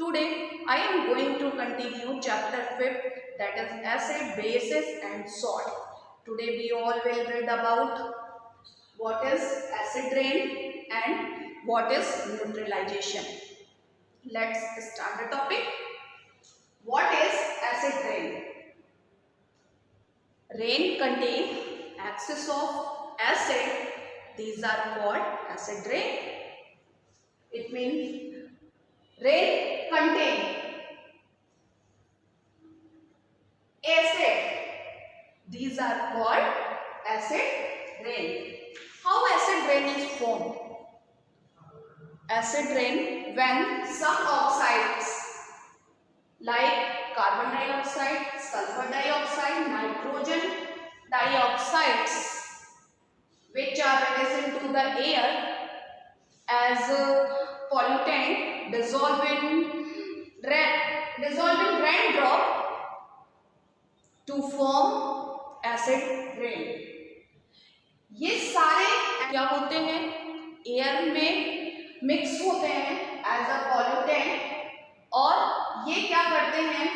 Today I am going to continue chapter 5, that is acid, bases and salt. Today we all will read about what is acid rain and what is neutralization. Let's start the topic. What is acid rain? Rain contains excess of acid. These are called acid rain. It means rain contains acid. These are called acid rain. How acid rain is formed? Acid rain when some oxides like carbon dioxide, sulfur dioxide, nitrogen dioxides, which are released into the air as pollutant, dissolving raindrop to form acid rain. ये सारे क्या होते हैं? Air में mix होते हैं as a pollutant, और ये क्या करते हैं?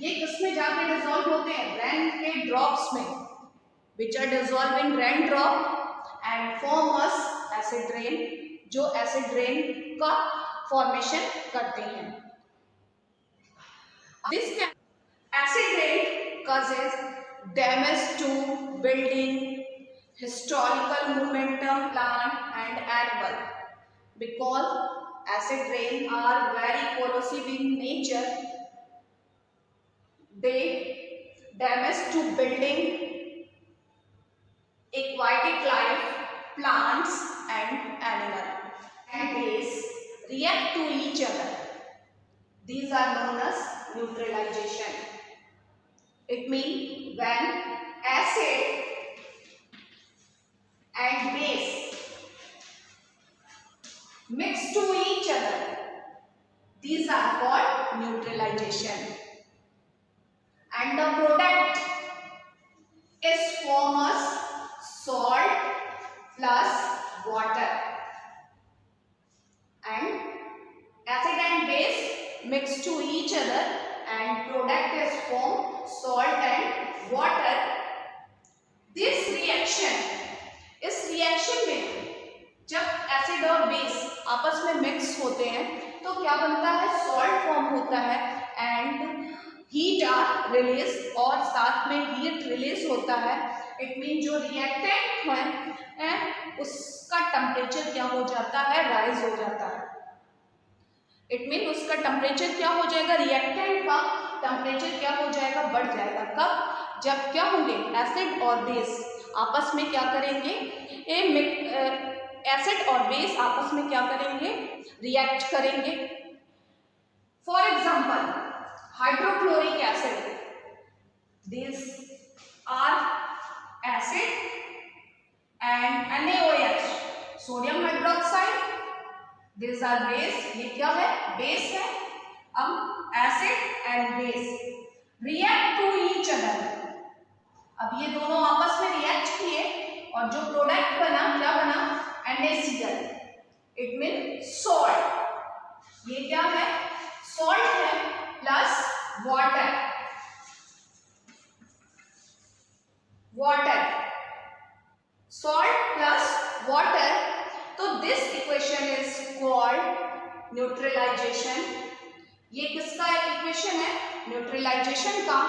ये किसमें जाके डिसॉल्व होते हैं? रेन के ड्रॉप्स में, which are dissolve in rain drop and form as acid rain, जो एसिड रेन का फॉर्मेशन करते हैं. This acid rain causes damage to building, historical momentum, plant and animal, because acid rain are very corrosive in nature. They damage to building, aquatic life, plants and animal, and base react to each other. These are known as neutralization. It means when acid and base mix to each other, these are called neutralization, and the product is formed as salt plus water, and acid and base mix to each other and product is formed salt and water. This reaction, इस reaction में जब acid और base आपस में mix होते हैं तो क्या बनता है? सॉल्ट फॉर्म होता है एंड हीट आर रिलीज, और साथ में हीट रिलीज होता है. इट मीन जो रिएक्टेंट है उसका टेम्परेचर क्या हो जाता है? राइज हो जाता है. इट मीन उसका टेम्परेचर क्या हो जाएगा? रिएक्टेंट का टेम्परेचर क्या हो जाएगा? बढ़ जाएगा. कब? जब क्या होंगे? एसिड और बेस आपस में क्या करेंगे? एसिड और बेस आपस में क्या करेंगे? रिएक्ट करेंगे. For example hydrochloric acid, this are acid and NaOH, sodium hydroxide, this are base. ये क्या है? बेस है. अब acid and base react to each other. अब ये दोनों आपस में रिएक्ट किए और जो प्रोडक्ट बना क्या बना? NaCl. It mean salt. ये क्या है? सॉल्ट है plus water. Water, salt plus water. तो this equation is called neutralization. ये किसका इक्वेशन है? न्यूट्रलाइजेशन का.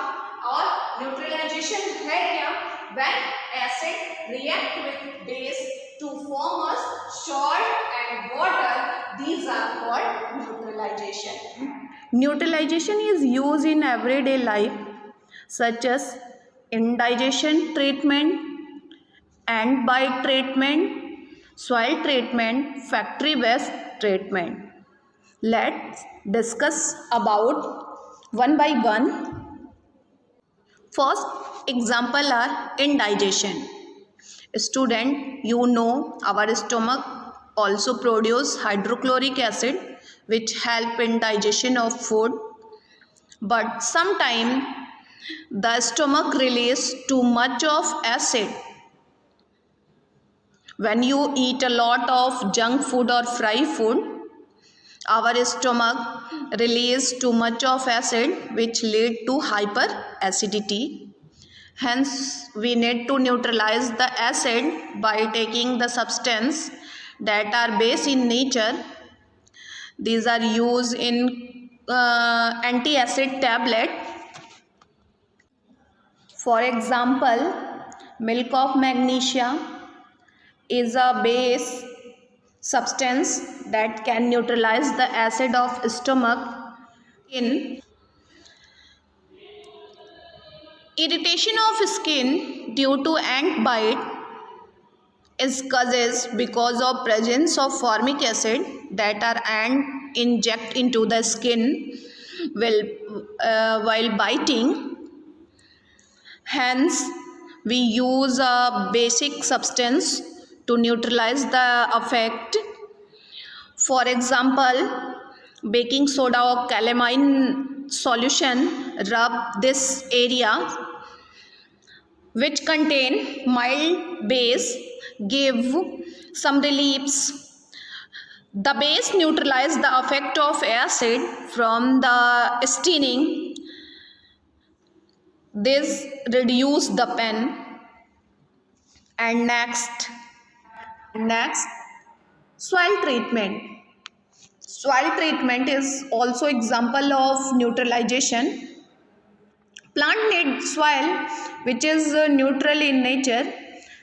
और न्यूट्रलाइजेशन है क्या? When acid react with base to form as salt and water, these are called neutralisation. Neutralization is used in everyday life such as indigestion treatment, ant bite treatment, soil treatment, factory waste treatment. Let's discuss about one by one. First example are indigestion. Student, you know our stomach also produce hydrochloric acid which help in digestion of food, but sometimes the stomach release too much of acid. When you eat a lot of junk food or fry food, our stomach release too much of acid which lead to hyperacidity. Hence, we need to neutralize the acid by taking the substance that are base in nature. These are used in anti-acid tablet. For example, milk of magnesia is a base substance that can neutralize the acid of stomach. In irritation of skin due to ant bite is causes because of presence of formic acid that are ant inject into the skin while biting. Hence, we use a basic substance to neutralize the effect. For example, baking soda or calamine solution, rub this area which contain mild base, give some reliefs. The base neutralize the effect of acid from the staining. This reduce the pain. And next soil treatment. Soil treatment is also example of neutralization. Plant need soil which is neutral in nature,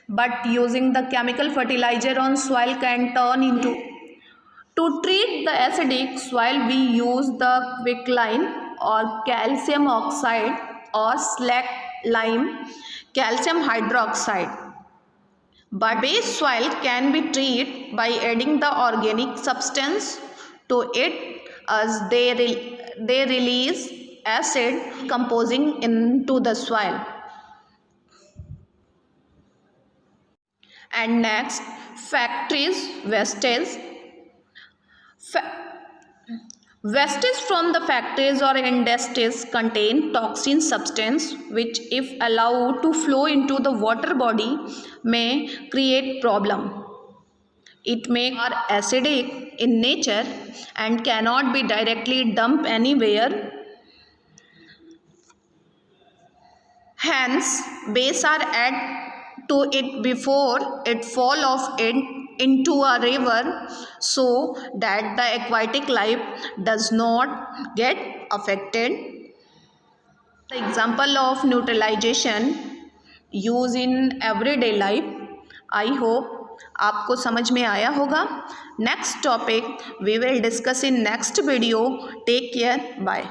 but using the chemical fertilizer on soil can turn into. To treat the acidic soil, we use the quicklime or calcium oxide or slack lime calcium hydroxide. But base soil can be treated by adding the organic substance to it as they release acid composing into the soil. And next, factories wastage. Wastage from the factories or industries contain toxin substance which, if allowed to flow into the water body, may create problem. It may be acidic in nature and cannot be directly dumped anywhere. Hence, base are added to it before it fall off into a river so that the aquatic life does not get affected. The example of neutralization used in everyday life. I hope आपको समझ में आया होगा. Next topic we will discuss in next video. Take care. Bye.